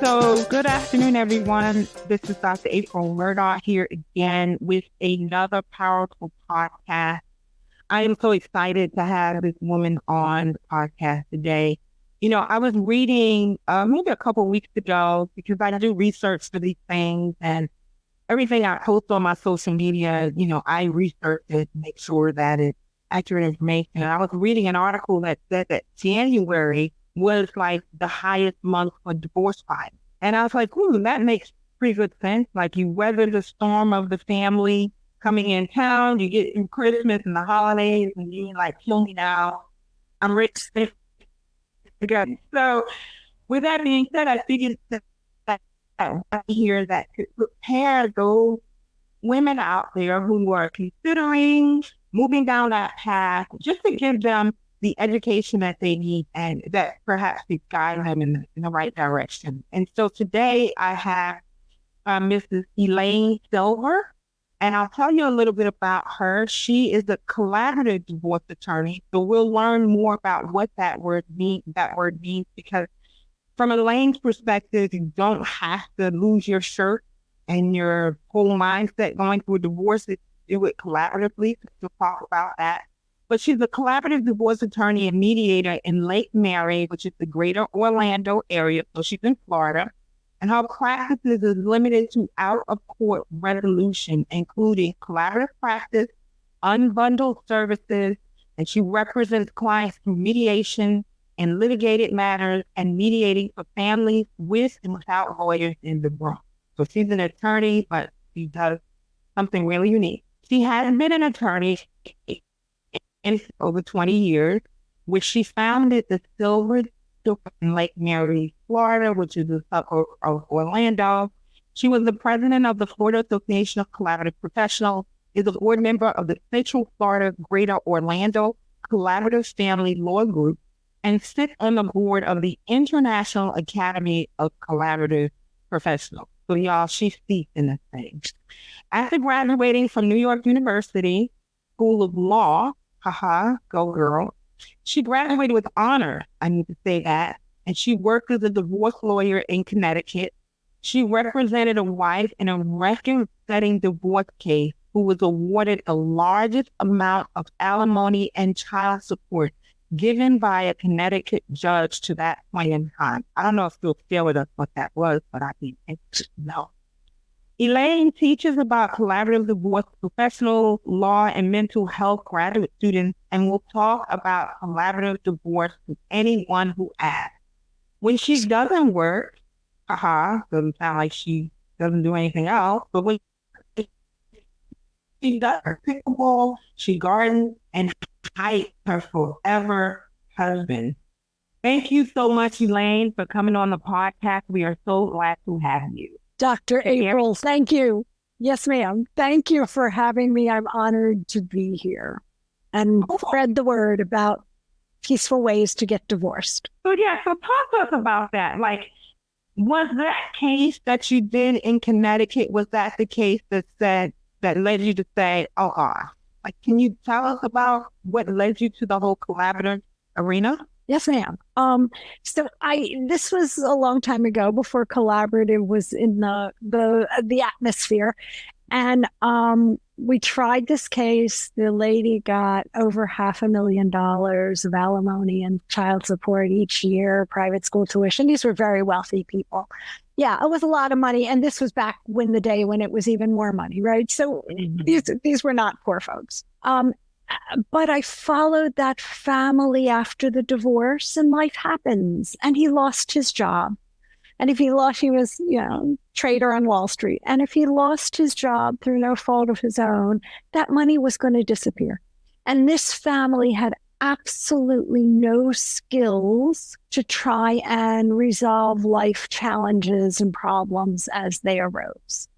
So, good afternoon, everyone. This is Dr. April Murdoch here again with another powerful podcast. I am so excited to have this woman on the podcast today. You know, I was reading maybe a couple of weeks ago, because I do research for these things, and everything I post on my social media, you know, I research it to make sure that it's accurate information. And I was reading an article that said that January was like the highest month for divorce filing. And I was like, that makes pretty good sense. Like, you weather the storm of the family coming in town, you get in Christmas and the holidays, and you're like, kill me now. I'm rich. So with that being said, I figured that here that could prepare those women out there who are considering moving down that path, just to give them the education that they need and that perhaps to guide them in the right direction. And so today I have Mrs. Elaine Silver, and I'll tell you a little bit about her. She is a collaborative divorce attorney, so we'll learn more about what that word means, because from Elaine's perspective, you don't have to lose your shirt and your whole mindset going through a divorce. Do it collaboratively. We'll talk about that. But she's a collaborative divorce attorney and mediator in Lake Mary, which is the greater Orlando area. So she's in Florida. And her practice is limited to out-of-court resolution, including collaborative practice, unbundled services, and she represents clients through mediation and litigated matters and mediating for families with and without lawyers in the room. So she's an attorney, but she does something really unique. She has been an attorney in over 20 years, which she founded the Silver Divorce in Lake Mary, Florida, which is a suburb of Orlando. She was the president of the Florida Association of Collaborative Professionals, is a board member of the Central Florida Greater Orlando Collaborative Family Law Group, and sits on the board of the International Academy of Collaborative Professionals. So y'all, she's steeped in this thing. After graduating from New York University School of Law, go girl, she graduated with honor, I need to say that, and she worked as a divorce lawyer in Connecticut. She represented a wife in a record-setting divorce case who was awarded the largest amount of alimony and child support given by a Connecticut judge to that point in time. I don't know if you'll share with us what that was, but I think no. Elaine teaches about collaborative divorce professional law and mental health graduate students, and will talk about collaborative divorce to anyone who asks. When she doesn't work, doesn't sound like she doesn't do anything else, but when she does her pickleball, she gardens, and hikes her forever husband. Thank you so much, Elaine, for coming on the podcast. We are so glad to have you. Dr. April, thank you. Yes, ma'am. Thank you for having me. I'm honored to be here and spread the word about peaceful ways to get divorced. So talk to us about that. Like, was that case that you did in Connecticut, was that the case that led you to say, like, can you tell us about what led you to the whole collaborative arena? Yes, ma'am. So this was a long time ago, before collaborative was in the atmosphere. And we tried this case. The lady got over $500,000 of alimony and child support each year, private school tuition. These were very wealthy people. Yeah, it was a lot of money. And this was back when it was even more money, right? So these were not poor folks. But I followed that family after the divorce, and life happens. And he lost his job. And if he was, trader on Wall Street. And if he lost his job through no fault of his own, that money was going to disappear. And this family had absolutely no skills to try and resolve life challenges and problems as they arose.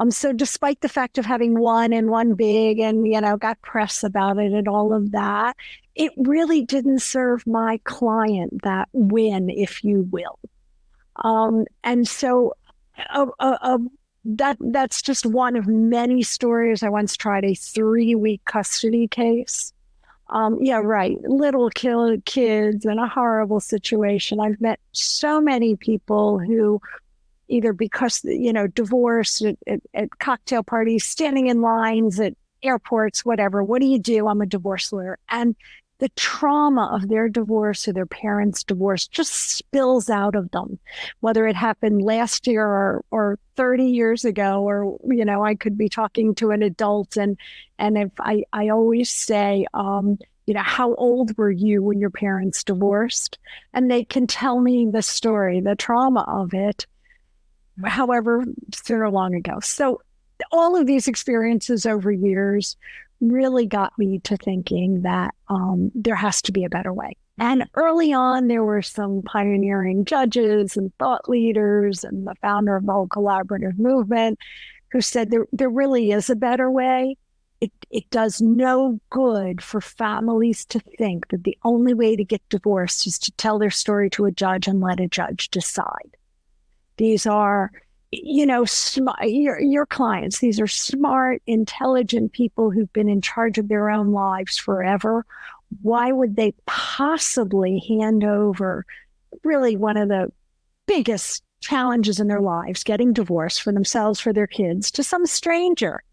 So despite the fact of having one big and, got press about it and all of that, it really didn't serve my client that win, if you will. And so that's just one of many stories. I once tried a 3-week custody case. Little kids in a horrible situation. I've met so many people who either because, divorce at cocktail parties, standing in lines at airports, whatever. What do you do? I'm a divorce lawyer. And the trauma of their divorce or their parents' divorce just spills out of them, whether it happened last year or 30 years ago, or, I could be talking to an adult. And if I always say, how old were you when your parents divorced? And they can tell me the story, the trauma of it, however soon or long ago. So all of these experiences over years really got me to thinking that there has to be a better way. And early on, there were some pioneering judges and thought leaders and the founder of the whole collaborative movement who said there really is a better way. It does no good for families to think that the only way to get divorced is to tell their story to a judge and let a judge decide. These are your clients, these are smart, intelligent people who've been in charge of their own lives forever. Why would they possibly hand over really one of the biggest challenges in their lives, getting divorced, for themselves, for their kids, to some stranger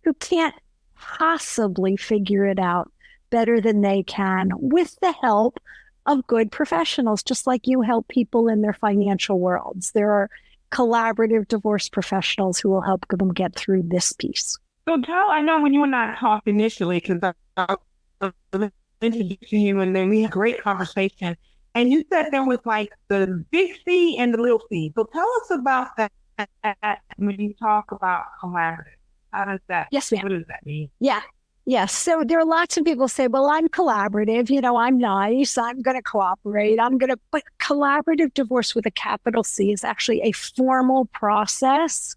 who can't possibly figure it out better than they can with the help of good professionals, just like you help people in their financial worlds. There are collaborative divorce professionals who will help them get through this piece. So, Joe, I know when you and I talked initially, because I was introducing you, and then we had a great conversation, and you said there was like the big C and the little C. So tell us about that when you talk about collaborative. How does that? Yes, ma'am. What does that mean? Yeah. Yes. So there are lots of people say, well, I'm collaborative, I'm nice, I'm going to cooperate, but collaborative divorce with a capital C is actually a formal process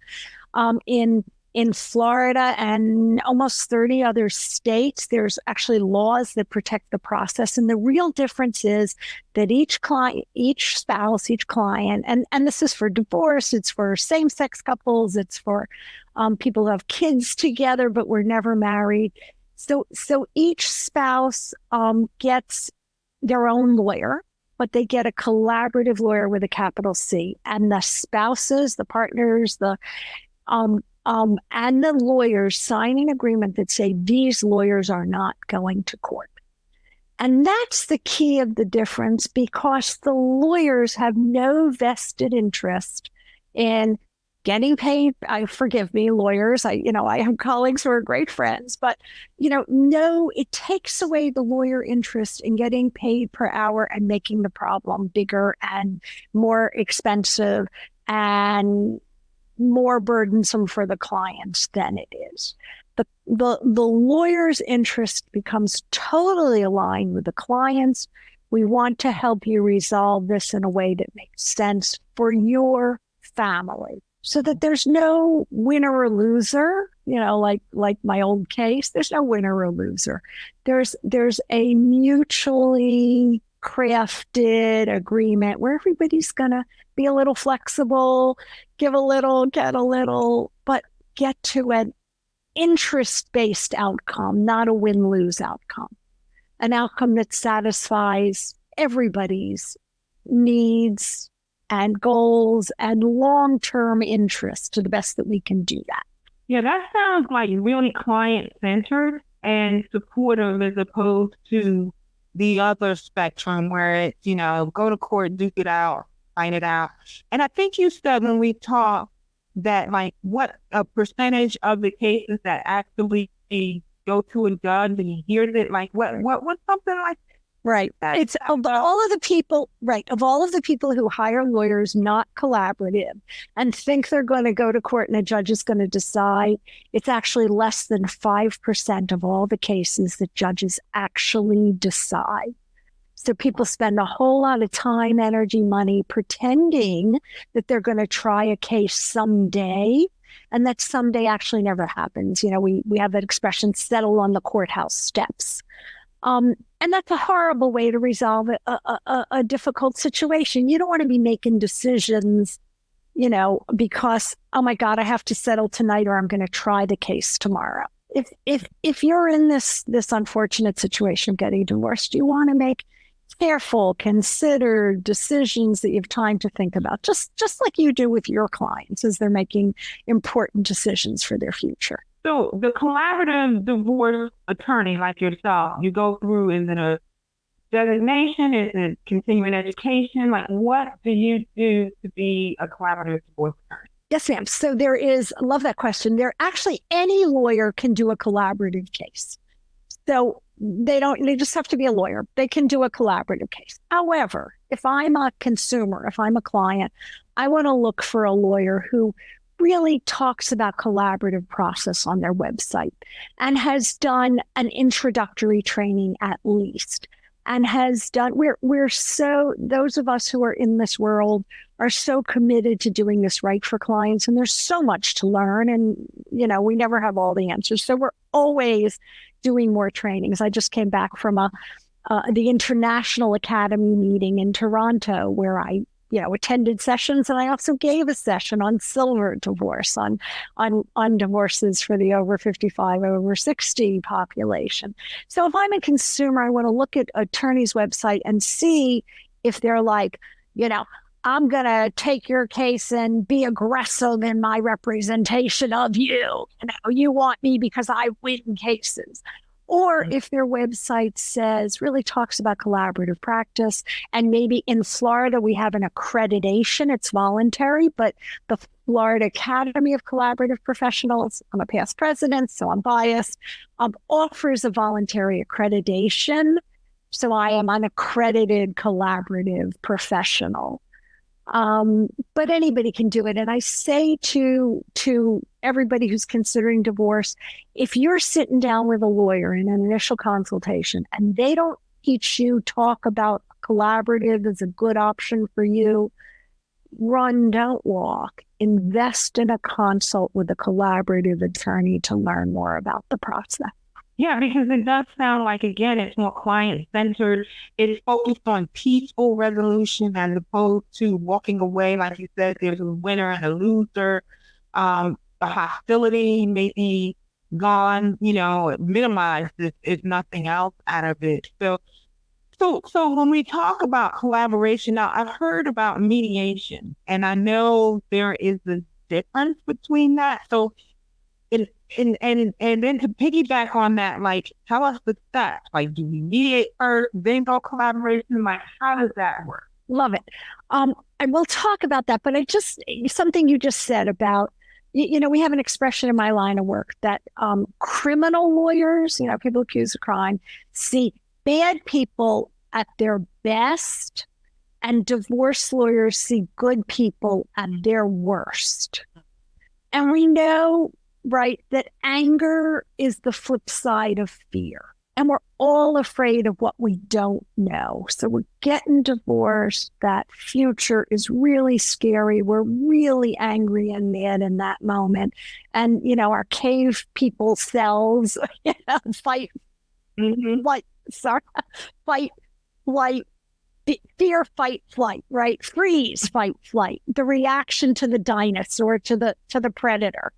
in Florida and almost 30 other states. There's actually laws that protect the process. And the real difference is that each client, each spouse, each client, and this is for divorce, it's for same-sex couples, it's for people who have kids together but were never married. So each spouse gets their own lawyer, but they get a collaborative lawyer with a capital C. And the spouses, the partners, and the lawyers sign an agreement that say these lawyers are not going to court. And that's the key of the difference, because the lawyers have no vested interest in getting paid. Forgive me, lawyers. I have colleagues who are great friends, but no, it takes away the lawyer interest in getting paid per hour and making the problem bigger and more expensive and more burdensome for the clients than it is. The lawyer's interest becomes totally aligned with the client's. We want to help you resolve this in a way that makes sense for your family, so that there's no winner or loser, like my old case. There's no winner or loser. There's a mutually crafted agreement where everybody's going to be a little flexible, give a little, get a little, but get to an interest-based outcome, not a win-lose outcome. An outcome that satisfies everybody's needs and goals and long-term interest to the best that we can do that. Yeah, that sounds like really client-centered and supportive, as opposed to the other spectrum where it's, go to court, duke it out, find it out. And I think you said when we talked that what a percentage of the cases that actually go to a judge and he hears it, what's something like Right. that? It's of all of the people who hire lawyers not collaborative and think they're going to go to court and a judge is going to decide, it's actually less than 5% of all the cases that judges actually decide. So people spend a whole lot of time, energy, money pretending that they're going to try a case someday, and that someday actually never happens. We have that expression, settle on the courthouse steps. And that's a horrible way to resolve a difficult situation. You don't want to be making decisions, because, oh my God, I have to settle tonight or I'm going to try the case tomorrow. If you're in this unfortunate situation of getting divorced, you want to make careful, considered decisions that you have time to think about, just like you do with your clients as they're making important decisions for their future. So the collaborative divorce attorney like yourself, you go through, is it a designation? Is it continuing education? Like, what do you do to be a collaborative divorce attorney? Yes, ma'am. So there is, I love that question. There actually, any lawyer can do a collaborative case. So they just have to be a lawyer. They can do a collaborative case. However, if I'm a consumer, if I'm a client, I want to look for a lawyer who really talks about collaborative process on their website and has done an introductory training at least, and has done, we're so, those of us who are in this world are so committed to doing this right for clients, and there's so much to learn, and we never have all the answers. So we're always doing more trainings. I just came back from the International Academy meeting in Toronto, where I attended sessions, and I also gave a session on silver divorce, on divorces for the over 55, over 60 population. So if I'm a consumer, I want to look at attorney's website and see if they're like, I'm going to take your case and be aggressive in my representation of you. You want me because I win cases. Or if their website really talks about collaborative practice, and maybe in Florida, we have an accreditation, it's voluntary, but the Florida Academy of Collaborative Professionals, I'm a past president, so I'm biased, offers a voluntary accreditation. So I am an accredited collaborative professional. But anybody can do it. And I say to everybody who's considering divorce, if you're sitting down with a lawyer in an initial consultation and they don't talk about collaborative as a good option for you, run, don't walk. Invest in a consult with a collaborative attorney to learn more about the process. Yeah, because it does sound like, again, it's more client-centered. It is focused on peaceful resolution as opposed to walking away. Like you said, there's a winner and a loser. The hostility may be gone, minimized if nothing else out of it. So when we talk about collaboration, now I've heard about mediation, and I know there is a difference between that. So and then to piggyback on that, like, tell us the steps. Like, do we mediate first, then go collaboration? Like, how does that work? Love it. And we'll talk about that, but something you just said about, we have an expression in my line of work that criminal lawyers, people accused of crime, see bad people at their best, and divorce lawyers see good people at their worst. And we know, right, that anger is the flip side of fear. And we're all afraid of what we don't know. So we're getting divorced. That future is really scary. We're really angry and mad in that moment. And, our cave people cells, fight, flight, fear, fight, flight, right? Freeze, fight, flight. The reaction to the dinosaur, to the predator.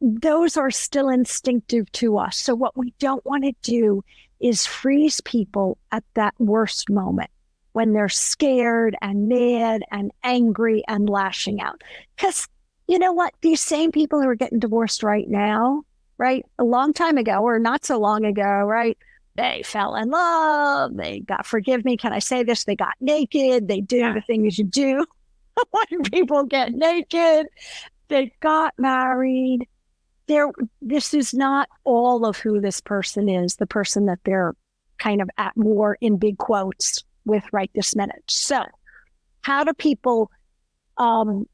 Those are still instinctive to us. So what we don't want to do is freeze people at that worst moment when they're scared and mad and angry and lashing out. Because you know what? These same people who are getting divorced right now, right? A long time ago, or not so long ago, right? They fell in love. They got, forgive me, can I say this? They got naked. They do the things you do when people get naked. They got married. This is not all of who this person is, the person that they're kind of at war in big quotes with right this minute. So how do people turn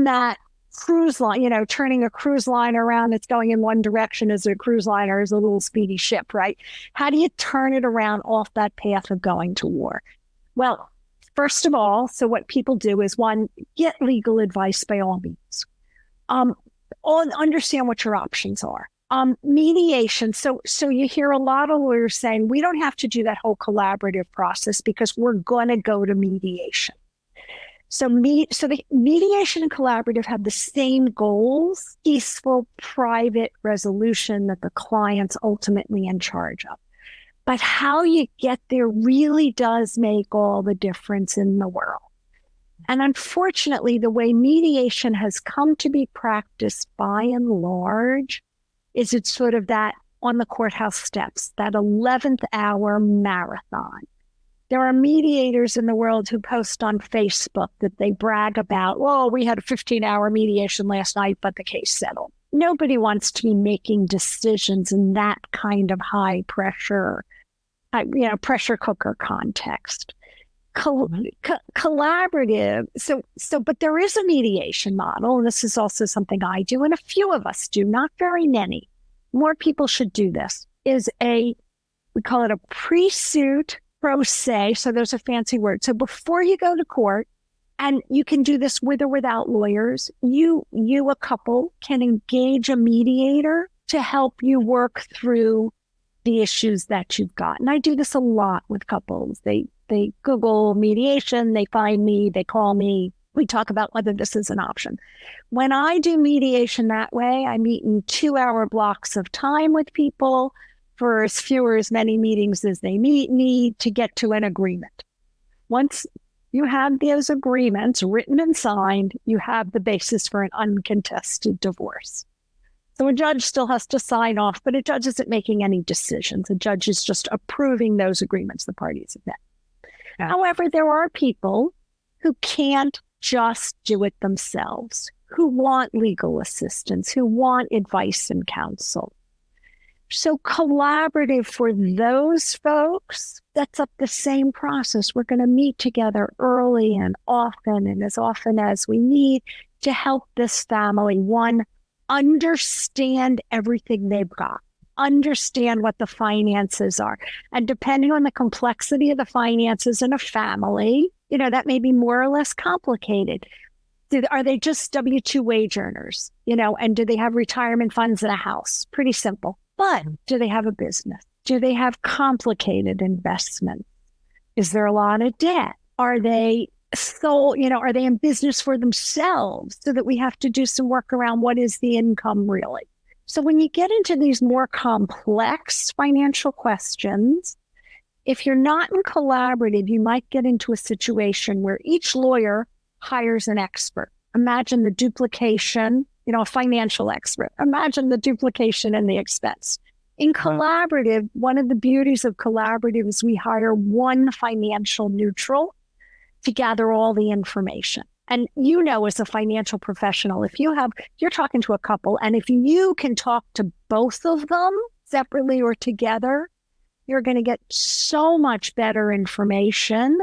that cruise line, turning a cruise line around that's going in one direction as a cruise liner is a little speedy ship, right? How do you turn it around off that path of going to war? Well, first of all, so what people do is, one, get legal advice by all means. Understand what your options are. Mediation. So you hear a lot of lawyers saying, we don't have to do that whole collaborative process because we're going to go to mediation. So the mediation and collaborative have the same goals: peaceful, private resolution that the client's ultimately in charge of. But how you get there really does make all the difference in the world. And unfortunately, the way mediation has come to be practiced by and large is it's sort of that on the courthouse steps, that 11th hour marathon. There are mediators in the world who post on Facebook that they brag about, oh, we had a 15-hour mediation last night, but the case settled. Nobody wants to be making decisions in that kind of high pressure, pressure cooker context. Collaborative. But there is a mediation model, and this is also something I do, and a few of us do, not very many. More people should do this, we call it a pre-suit pro se. So there's a fancy word. So before you go to court, and you can do this with or without lawyers, you, a couple, can engage a mediator to help you work through the issues that you've got. And I do this a lot with couples. They Google mediation, they find me, they call me. We talk about whether this is an option. When I do mediation that way, I meet in 2-hour blocks of time with people for as few or as many meetings as they need to get to an agreement. Once you have those agreements written and signed, you have the basis for an uncontested divorce. So a judge still has to sign off, but a judge isn't making any decisions. A judge is just approving those agreements the parties have met. Yeah. However, there are people who can't just do it themselves, who want legal assistance, who want advice and counsel. So collaborative for those folks, that's up the same process. We're going to meet together early and as often as we need to help this family, one, understand everything they've got, understand what the finances are. And depending on the complexity of the finances in a family, that may be more or less complicated. Are they just W-2 wage earners, and do they have retirement funds and a house? Pretty simple. But do they have a business? Do they have complicated investments? Is there a lot of debt? Are they are they in business for themselves so that we have to do some work around what is the income really? So when you get into these more complex financial questions, if you're not in collaborative, you might get into a situation where each lawyer hires an expert. Imagine the duplication, a financial expert. Imagine the duplication and the expense. In collaborative, one of the beauties of collaborative is we hire one financial neutral to gather all the information. And as a financial professional, if you're talking to a couple, and if you can talk to both of them separately or together, you're going to get so much better information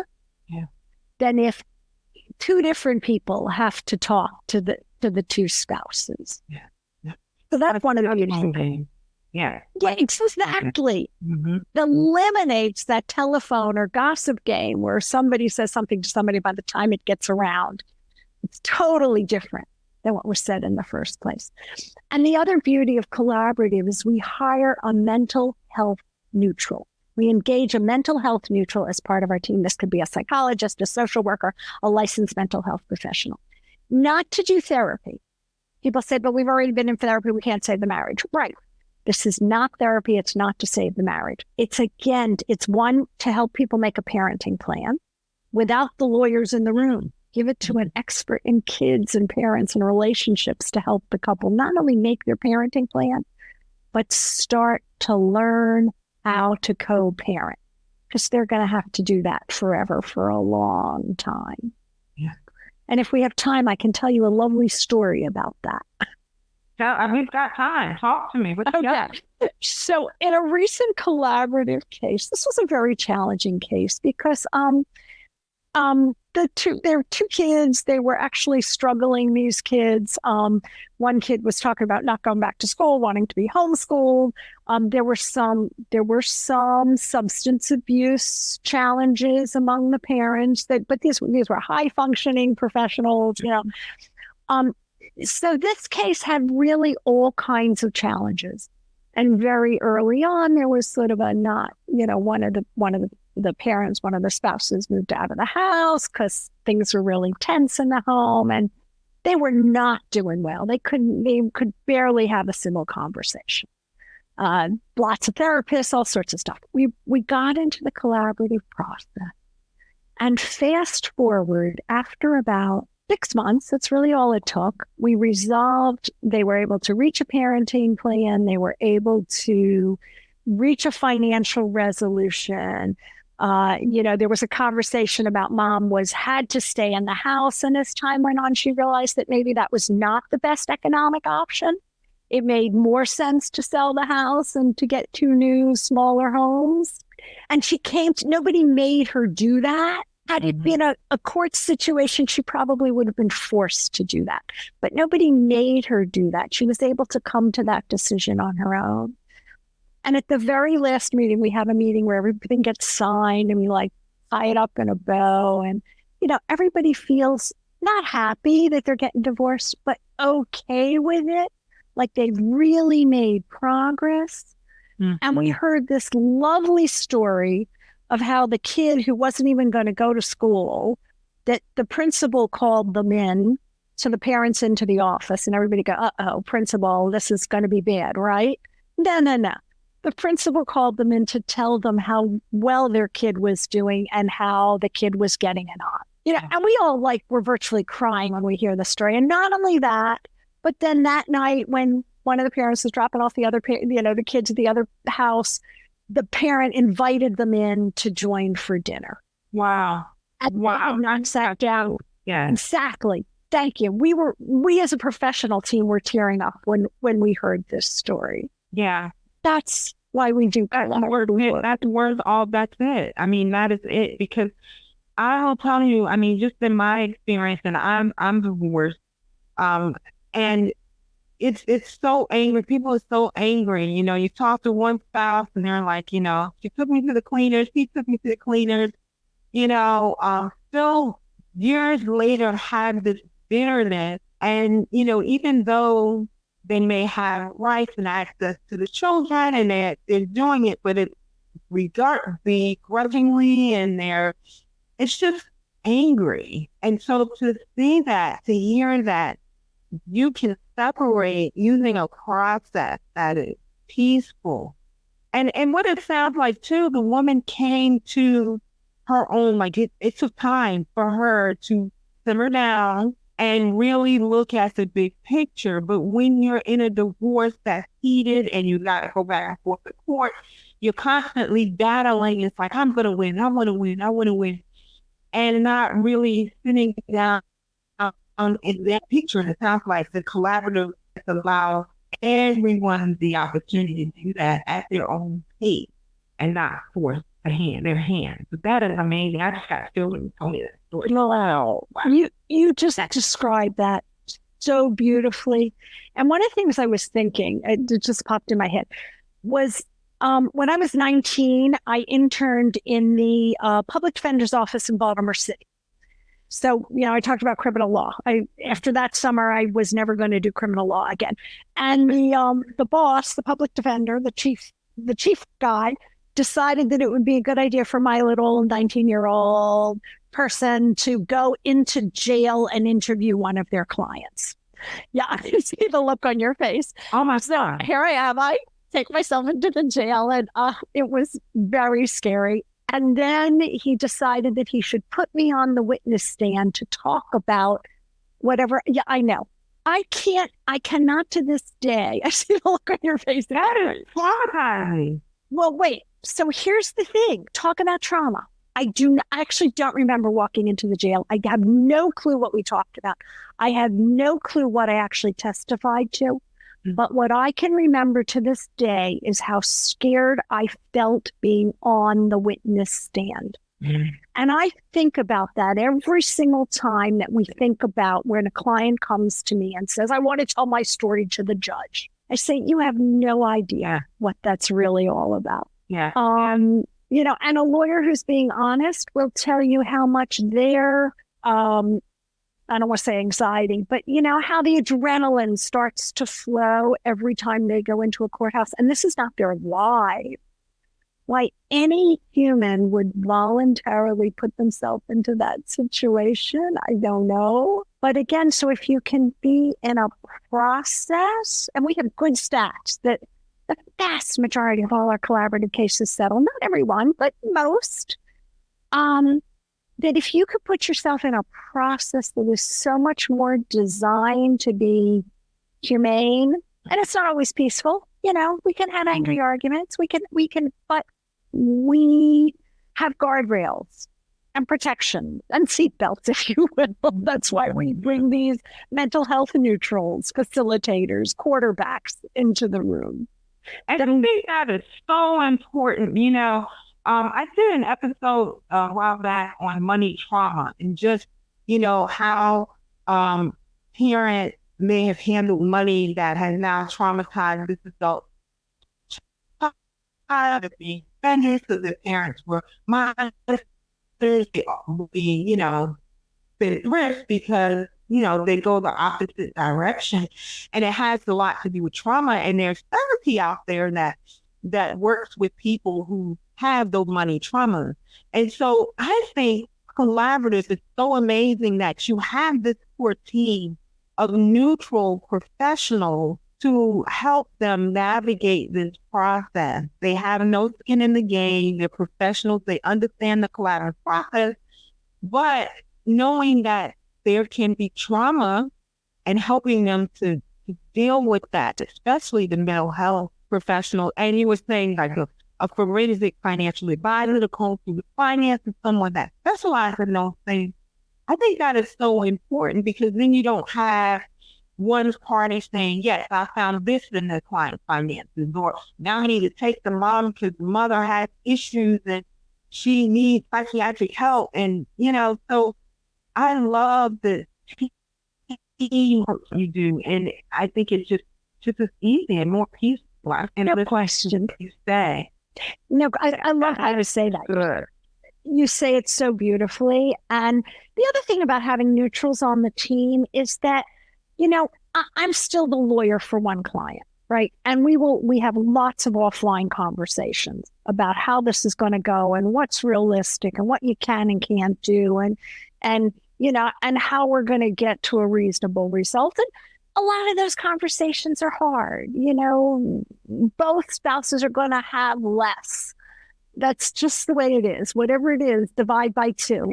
than if two different people have to talk to the two spouses. Yeah. So that's one of the beautiful things. Yeah, exactly. Mm-hmm. That eliminates that telephone or gossip game where somebody says something to somebody by the time it gets around. It's totally different than what was said in the first place. And the other beauty of collaborative is we hire a mental health neutral. We engage a mental health neutral as part of our team. This could be a psychologist, a social worker, a licensed mental health professional. Not to do therapy. People say, but we've already been in therapy. We can't save the marriage. Right. This is not therapy. It's not to save the marriage. It's one, to help people make a parenting plan without the lawyers in the room. Give it to an expert in kids and parents and relationships to help the couple not only make their parenting plan, but start to learn how to co-parent, because they're going to have to do that forever for a long time. Yeah. And if we have time, I can tell you a lovely story about that. We've got time. Talk to me. Okay. So in a recent collaborative case, this was a very challenging case because there were two kids. They were actually struggling, these kids. One kid was talking about not going back to school, wanting to be homeschooled. There were some substance abuse challenges among the parents, but these were high functioning professionals, So this case had really all kinds of challenges. And very early on, there was sort of one of the parents, one of the spouses moved out of the house because things were really tense in the home and they were not doing well. They could barely have a civil conversation. lots of therapists, all sorts of stuff. We got into the collaborative process, and fast forward, after about 6 months, that's really all it took. We resolved, they were able to reach a parenting plan. They were able to reach a financial resolution. There was a conversation about mom had to stay in the house. And as time went on, she realized that maybe that was not the best economic option. It made more sense to sell the house and to get 2 new, smaller homes. And nobody made her do that. Had it been a court situation, she probably would have been forced to do that. But nobody made her do that. She was able to come to that decision on her own. And at the very last meeting, we have a meeting where everything gets signed and we tie it up in a bow. And, everybody feels not happy that they're getting divorced, but okay with it. Like they've really made progress. And we heard this lovely story of how the kid who wasn't even going to go to school, that the principal called them in, so the parents into the office, and everybody go, uh-oh, principal, this is going to be bad, right? No. The principal called them in to tell them how well their kid was doing and how the kid was getting it on. And we all were virtually crying when we hear the story. And not only that, but then that night when one of the parents was dropping off the kids at the other house, the parent invited them in to join for dinner. Wow. Wow. Not sat down. Yeah. Exactly. Thank you. We as a professional team were tearing up when we heard this story. Yeah. That's why we do that's it. I mean, that is it, because I'll tell you, I mean, just in my experience, and I'm divorced, and it's so angry. People are so angry. You talk to one spouse and they're like, she took me to the cleaners. He took me to the cleaners. Still years later have this bitterness. And, even though they may have rights and access to the children and they're doing it, but it begrudgingly, and it's just angry. And so to hear that you can separate using a process that is peaceful. And what it sounds like too, the woman came to her own, it took time for her to simmer down and really look at the big picture. But when you're in a divorce that's heated and you got to go back and forth to court, you're constantly battling. It's like, I'm going to win, I want to win, I want to win. And not really sitting down in that picture. And it sounds like the collaborative allows everyone the opportunity to do that at their own pace and not force their hand. But that is amazing. I just got children who told me that story. Wow. You just described that so beautifully. And one of the things I was thinking, it just popped in my head, was when I was 19, I interned in the public defender's office in Baltimore City. So, I talked about criminal law. After that summer, I was never going to do criminal law again. And the boss, the public defender, the chief guy, decided that it would be a good idea for my little 19-year-old person to go into jail and interview one of their clients. Yeah, I can see the look on your face. Oh my God. Here I am. I take myself into the jail, and it was very scary. And then he decided that he should put me on the witness stand to talk about whatever. Yeah, I know. I cannot to this day. I see the look on your face. That is traumatizing. Well, wait. So here's the thing. Talk about trauma. I actually don't remember walking into the jail. I have no clue what we talked about. I have no clue what I actually testified to. But what I can remember to this day is how scared I felt being on the witness stand. And I think about that every single time that we think about when a client comes to me and says, I want to tell my story to the judge. I say, you have no idea what that's really all about. Yeah. And a lawyer who's being honest will tell you how much their I don't want to say anxiety, but how the adrenaline starts to flow every time they go into a courthouse. And this is not their life. Why any human would voluntarily put themselves into that situation, I don't know. But again, so if you can be in a process, and we have good stats that the vast majority of all our collaborative cases settle, not everyone, but most, that if you could put yourself in a process that is so much more designed to be humane, and it's not always peaceful, we can have angry arguments, but we have guardrails and protection and seatbelts, if you will. That's why we bring these mental health neutrals, facilitators, quarterbacks into the room. I think that is so important. I did an episode a while back on money trauma and just, how parents may have handled money that has now traumatized this adult child of being offenders because their parents were monsters, they will be, been at risk because, they go the opposite direction. And it has a lot to do with trauma. And there's therapy out there that works with people who have those money traumas. And so I think collaborative is so amazing that you have this core team of neutral professionals to help them navigate this process. They have no skin in the game. They're professionals. They understand the collaborative process. But knowing that there can be trauma and helping them to deal with that, especially the mental health professional. And you were saying like a forensic financial advisor to go through the finances, someone that specializes in those things. I think that is so important because then you don't have one party saying, yes, I found this in the client finances, or now I need to take the mom because the mother has issues and she needs psychiatric help. And, so I love the team work you do. And I think it's just as easy and more peaceful. And no question. You say. No, I love how you say that. Good. You say it so beautifully. And the other thing about having neutrals on the team is that, I'm still the lawyer for one client, right? And we have lots of offline conversations about how this is going to go and what's realistic and what you can and can't do and how we're going to get to a reasonable result. And a lot of those conversations are hard. Both spouses are going to have less. That's just the way it is. Whatever it is, divide by two.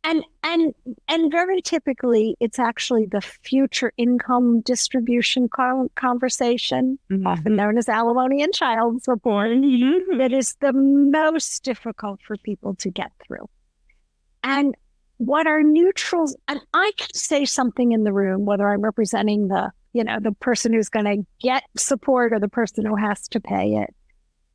And very typically, it's actually the future income distribution conversation, often known as alimony and child support, that is the most difficult for people to get through. And what are neutrals, and I can say something in the room, whether I'm representing the person who's going to get support or the person who has to pay it.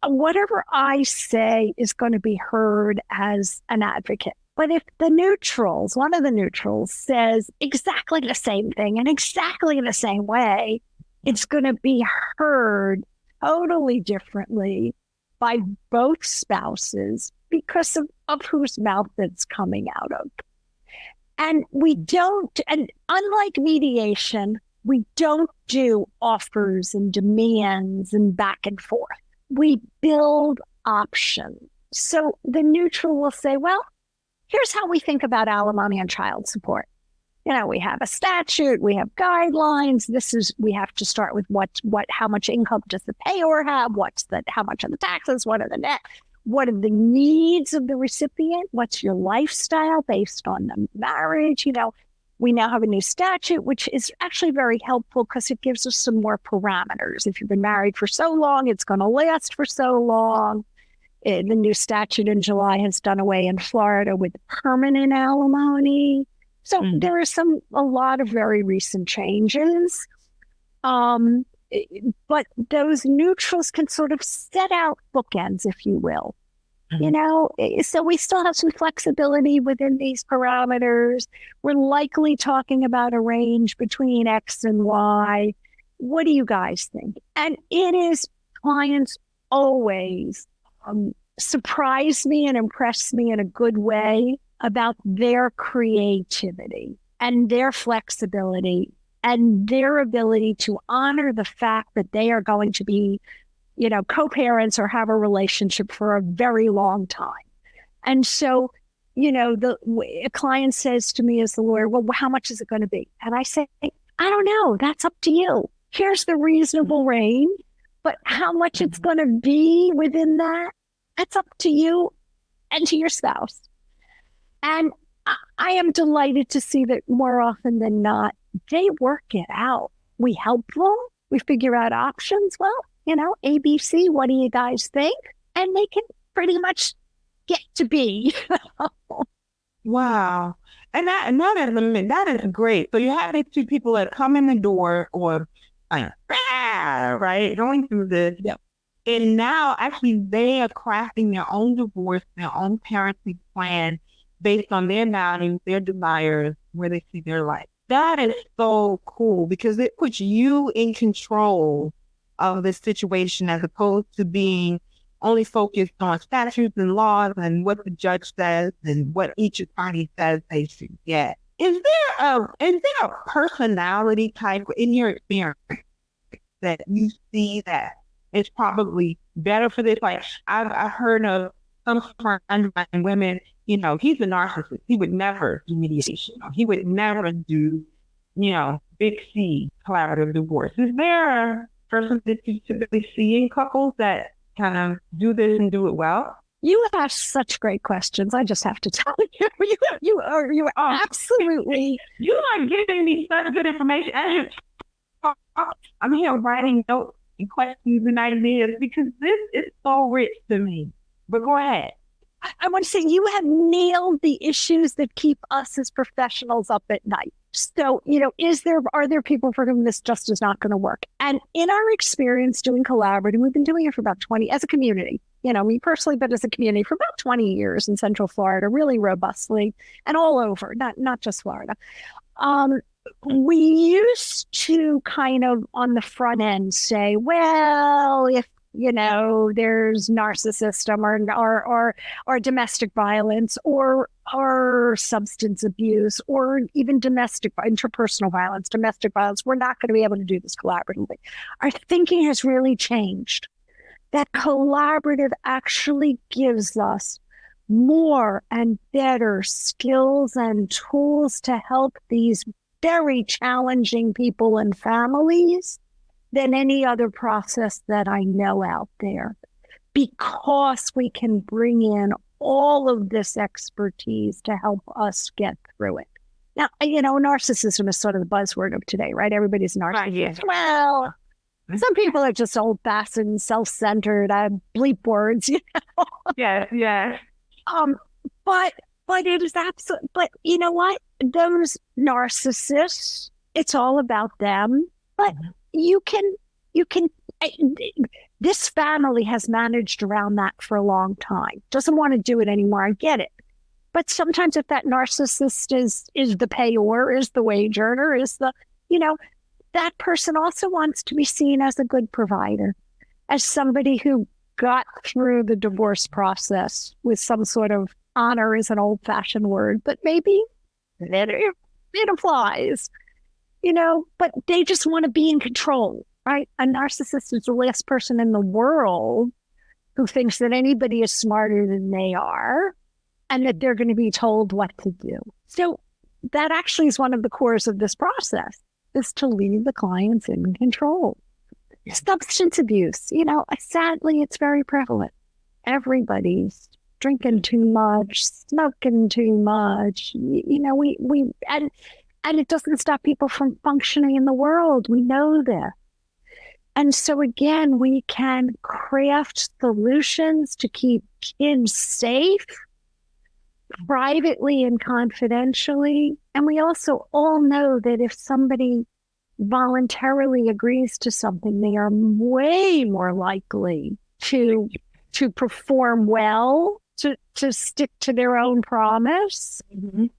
Whatever I say is going to be heard as an advocate. But if one of the neutrals says exactly the same thing in exactly the same way, it's going to be heard totally differently by both spouses because of whose mouth it's coming out of. And unlike mediation, we don't do offers and demands and back and forth. We build options. So the neutral will say, well, here's how we think about alimony and child support. We have a statute, we have guidelines. We have to start with how much income does the payor have? How much are the taxes? What are the net? What are the needs of the recipient? What's your lifestyle based on the marriage? We now have a new statute, which is actually very helpful because it gives us some more parameters. If you've been married for so long, it's going to last for so long. The new statute in July has done away in Florida with permanent alimony. So there are a lot of very recent changes. But those neutrals can sort of set out bookends, if you will. So we still have some flexibility within these parameters. We're likely talking about a range between X and Y. What do you guys think? And it is clients always surprise me and impress me in a good way about their creativity and their flexibility and their ability to honor the fact that they are going to be, co-parents or have a relationship for a very long time. And so, a client says to me as the lawyer, well, how much is it going to be? And I say, I don't know. That's up to you. here's the reasonable range, but how much it's going to be within that, that's up to you and to your spouse. And I am delighted to see that more often than not, they work it out. We help them. We figure out options. Well, ABC, what do you guys think? And they can pretty much get to be. Wow. And that is great. So you have these two people that come in the door or right, going through this. Yep. And now actually they are crafting their own divorce, their own parenting plan based on their values, their desires, where they see their life. That is so cool because it puts you in control of the situation as opposed to being only focused on statutes and laws and what the judge says and what each attorney says they should get. Is there a personality type in your experience that you see that is probably better for this? Like I've heard of some friends and women, he's a narcissist. He would never do mediation. He would never do, big C, collaborative divorce. Is there a person that you typically see in couples that kind of do this and do it well? You ask such great questions. I just have to tell you, you are absolutely. You are giving me such good information. As you talk, I'm here writing notes and questions and ideas because this is so rich to me. But go ahead. I want to say you have nailed the issues that keep us as professionals up at night. So, are there people for whom this just is not going to work? And in our experience doing collaborative, we've been doing it for about 20 as a community, me personally, but as a community for about 20 years in Central Florida, really robustly and all over, not just Florida. We used to kind of on the front end say, well, if there's narcissism or domestic violence or substance abuse or even interpersonal violence, domestic violence, we're not going to be able to do this collaboratively. Our thinking has really changed. That collaborative actually gives us more and better skills and tools to help these very challenging people and families than any other process that I know out there, because we can bring in all of this expertise to help us get through it. Now, narcissism is sort of the buzzword of today, right? Everybody's narcissist. Right, yeah. Well, some people are just old-fashioned, self-centered, bleep words, Yeah. But it is absolute. But you know what? Those narcissists, it's all about them. But you can, this family has managed around that for a long time. Doesn't want to do it anymore. I get it. But sometimes if that narcissist is the payor, is the wage earner, is the, that person also wants to be seen as a good provider, as somebody who got through the divorce process with some sort of honor is an old fashioned word, but maybe it applies. But they just want to be in control, right? A narcissist is the last person in the world who thinks that anybody is smarter than they are and that they're going to be told what to do. So that actually is one of the cores of this process, is to leave the clients in control. Substance abuse, sadly, it's very prevalent. Everybody's drinking too much, smoking too much, and it doesn't stop people from functioning in the world. We know this. And so again, we can craft solutions to keep kids safe, privately and confidentially. And we also all know that if somebody voluntarily agrees to something, they are way more likely to perform well, to stick to their own promise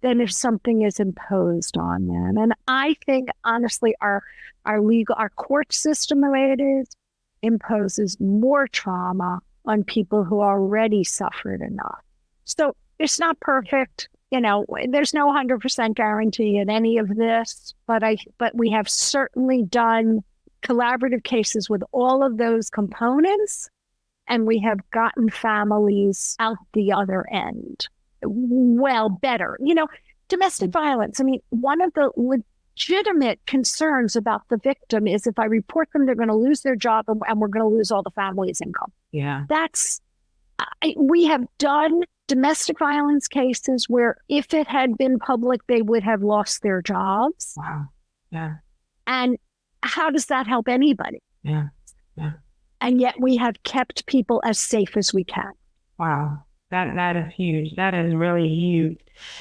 than if something is imposed on them. And I think, honestly, our court system, the way it is, imposes more trauma on people who already suffered enough. So it's not perfect. There's no 100% guarantee in any of this, but we have certainly done collaborative cases with all of those components. And we have gotten families out the other end. Well, better. Domestic violence. I mean, one of the legitimate concerns about the victim is if I report them, they're going to lose their job and we're going to lose all the family's income. Yeah. We have done domestic violence cases where if it had been public, they would have lost their jobs. Wow. Yeah. And how does that help anybody? Yeah. Yeah. And yet we have kept people as safe as we can. Wow. That is huge. That is really huge.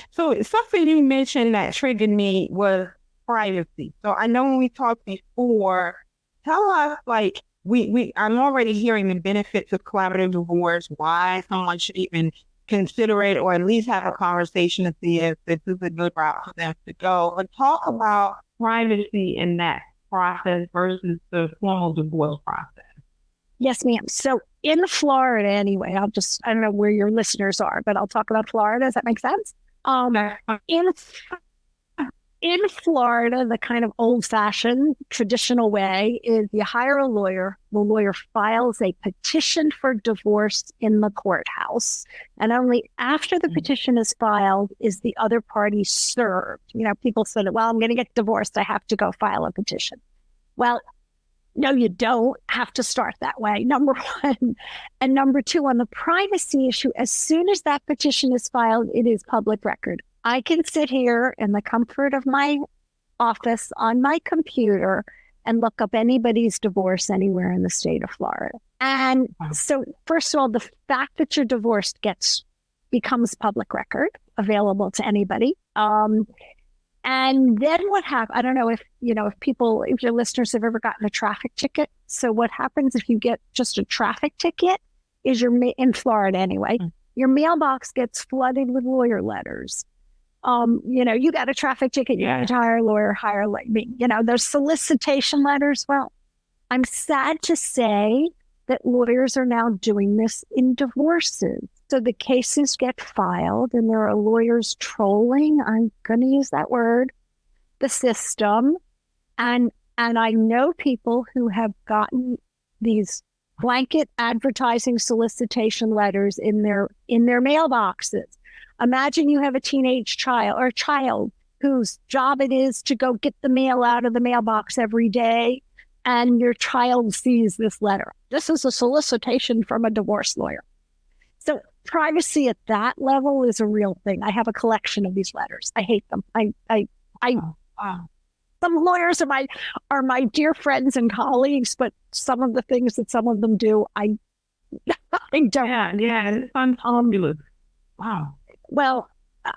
So something you mentioned that triggered me was privacy. So I know when we talked before, tell us, like, I'm already hearing the benefits of collaborative divorce, why someone should even consider it or at least have a conversation to see if this is a good route for them to go. But talk about privacy in that process versus the formal divorce process. Yes, ma'am. So in Florida, anyway, I don't know where your listeners are, but I'll talk about Florida. Does that make sense? In Florida, the kind of old-fashioned traditional way is you hire a lawyer. The lawyer files a petition for divorce in the courthouse. And only after the petition is filed is the other party served. People said, well, I'm going to get divorced. I have to go file a petition. Well, no, you don't have to start that way, number one. And number two, on the privacy issue, as soon as that petition is filed, it is public record. I can sit here in the comfort of my office on my computer and look up anybody's divorce anywhere in the state of Florida. And so, first of all, the fact that you're divorced becomes public record, available to anybody. And then what happens? I don't know if your listeners have ever gotten a traffic ticket. So what happens if you get just a traffic ticket is in Florida anyway, your mailbox gets flooded with lawyer letters. You got a traffic ticket, you need to hire a lawyer, there's solicitation letters. Well, I'm sad to say that lawyers are now doing this in divorces. So the cases get filed and there are lawyers trolling, I'm going to use that word, the system. And I know people who have gotten these blanket advertising solicitation letters in their mailboxes. Imagine you have a teenage child or a child whose job it is to go get the mail out of the mailbox every day, and your child sees this letter. This is a solicitation from a divorce lawyer. So privacy at that level is a real thing. I have a collection of these letters. I hate them. Some lawyers are my dear friends and colleagues, but some of the things that some of them do, I don't. Yeah, it's unfabulous. Wow. Well,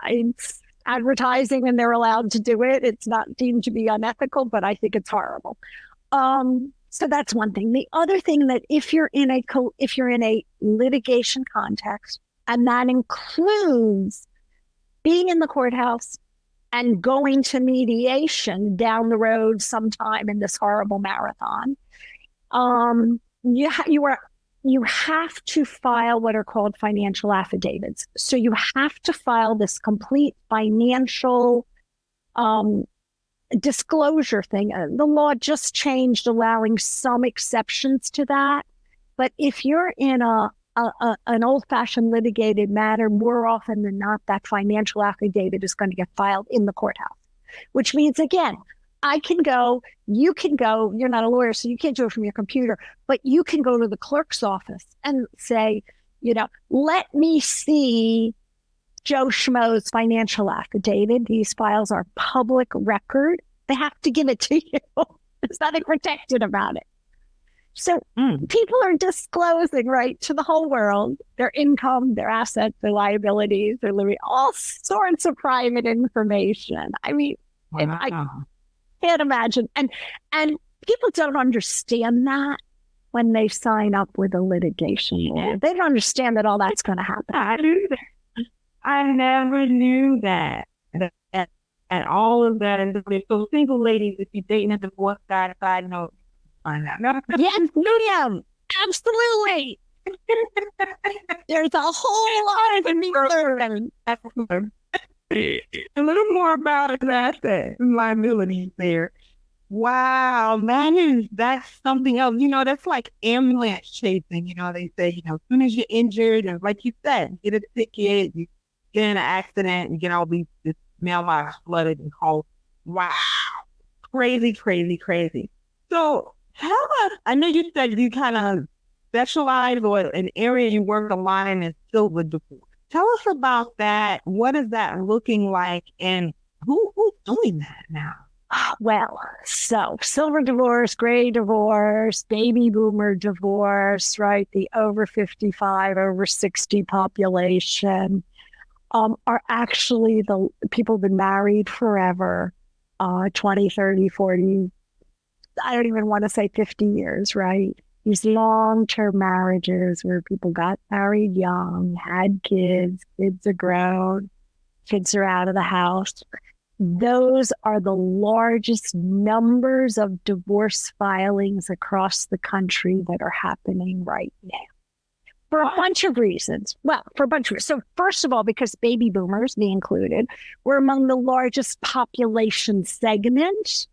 it's advertising and they're allowed to do it. It's not deemed to be unethical, but I think it's horrible. So that's one thing. The other thing that if you're in a litigation context, and that includes being in the courthouse and going to mediation down the road sometime in this horrible marathon, you have to file what are called financial affidavits. So you have to file this complete financial disclosure thing. The law just changed, allowing some exceptions to that. But if you're in an old-fashioned litigated matter, more often than not, that financial affidavit is going to get filed in the courthouse, which means, again, I can go, you can go, you're not a lawyer, so you can't do it from your computer, but you can go to the clerk's office and say, let me see Joe Schmo's financial affidavit. These files are public record. They have to give it to you. There's nothing protected about it. So people are disclosing, right, to the whole world, their income, their assets, their liabilities, their living, all sorts of private information. I mean, I can't imagine. And people don't understand that when they sign up with a litigation lawyer. They don't understand that all that's going to happen. I knew that. I never knew that. And all of that. And so single ladies, if you're dating a divorce guy, side note, find out. Yes, William, absolutely. There's a whole lot of me learning. A little more about an asset and liabilities there. Wow, that's something else. That's like ambulance chasing. They say, as soon as you're injured, and like you said, you get a ticket, you get in an accident, you get all this mailbox flooded and called. Wow. crazy, crazy, crazy. So how about, I know you said you kind of specialize or an area you work a lot in is silver divorce. Tell us about that. What is that looking like, and who's doing that now? Well, so silver divorce, gray divorce, baby boomer divorce, right? The over 55, over 60 population are actually the people who've been married forever, 20, 30, 40, I don't even want to say 50 years, right? These long-term marriages where people got married young, had kids, kids are grown, kids are out of the house. Those are the largest numbers of divorce filings across the country that are happening right now. For a bunch of reasons. Well, for a bunch of reasons. So first of all, because baby boomers, me included, were among the largest population segments.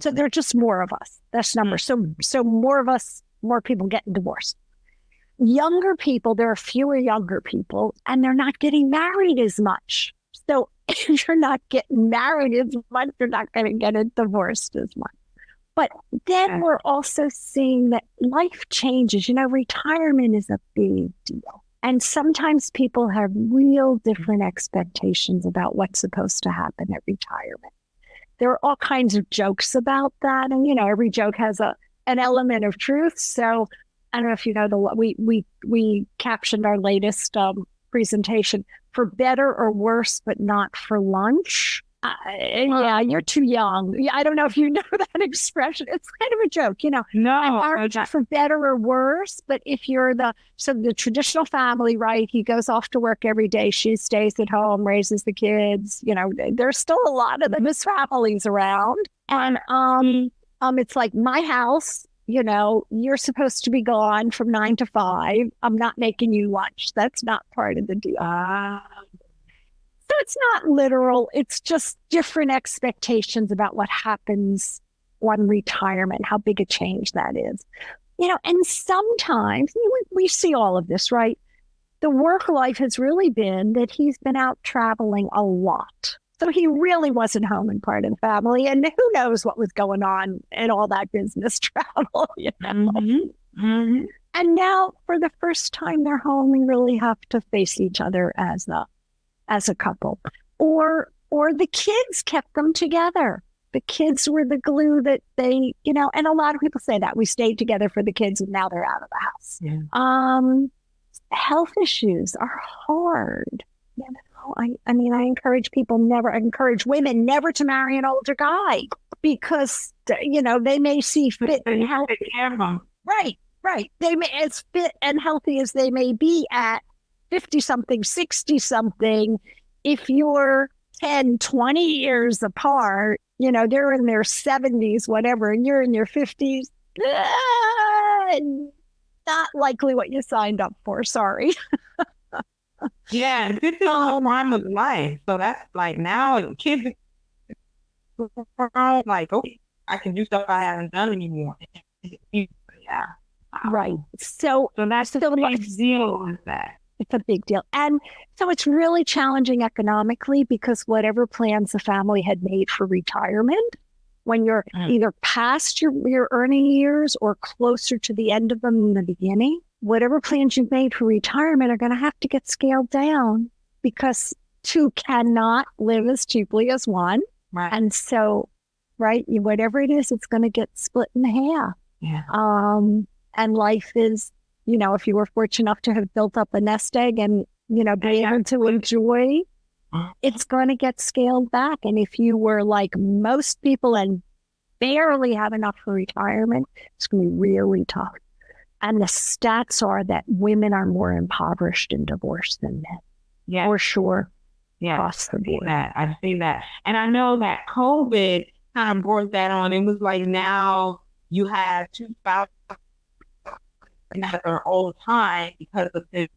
So there are just more of us. That's number. So more of us, more people getting divorced. Younger people, there are fewer younger people, and they're not getting married as much. So if you're not getting married as much, you're not going to get it divorced as much. But then we're also seeing that life changes. Retirement is a big deal. And sometimes people have real different expectations about what's supposed to happen at retirement. There are all kinds of jokes about that. And, every joke has an element of truth. So I don't know if you know, we captioned our latest presentation, for better or worse, but not for lunch. Yeah, you're too young. I don't know if you know that expression. It's kind of a joke, No, for better or worse. But if you're the traditional family, right? He goes off to work every day. She stays at home, raises the kids. There's still a lot of those families around. And it's like my house. You're supposed to be gone from 9 to 5. I'm not making you lunch. That's not part of the deal. So it's not literal. It's just different expectations about what happens on retirement, how big a change that is. And sometimes we see all of this, right? The work life has really been that he's been out traveling a lot. So he really wasn't home and part of the family. And who knows what was going on in all that business travel, Mm-hmm. Mm-hmm. And now for the first time, they're home and really have to face each other as a couple. Or the kids kept them together. The kids were the glue that they, and a lot of people say that we stayed together for the kids and now they're out of the house. Yeah. Health issues are hard. I encourage women never to marry an older guy because, they may see fit and healthy. Right. They may, as fit and healthy as they may be at 50-something, 60-something, if you're 10, 20 years apart, they're in their 70s, whatever, and you're in your 50s, not likely what you signed up for. Sorry. Yeah, this is the whole rhyme of life. So that's like now kids are like, okay, I can do stuff I haven't done anymore. Yeah. Right. So that's a big deal with that. It's a big deal. And so it's really challenging economically because whatever plans the family had made for retirement, when you're either past your earning years or closer to the end of them in the beginning, whatever plans you've made for retirement are going to have to get scaled down because two cannot live as cheaply as one. Right. And so, right, whatever it is, it's going to get split in half. Yeah. And life is, if you were fortunate enough to have built up a nest egg and, be able to enjoy, it's going to get scaled back. And if you were like most people and barely have enough for retirement, it's going to be really tough. And the stats are that women are more impoverished in divorce than men. Yeah. For sure. Yeah. Across the board. I see that. And I know that COVID kind of brought that on. It was like now you have two spouses together all the time because of the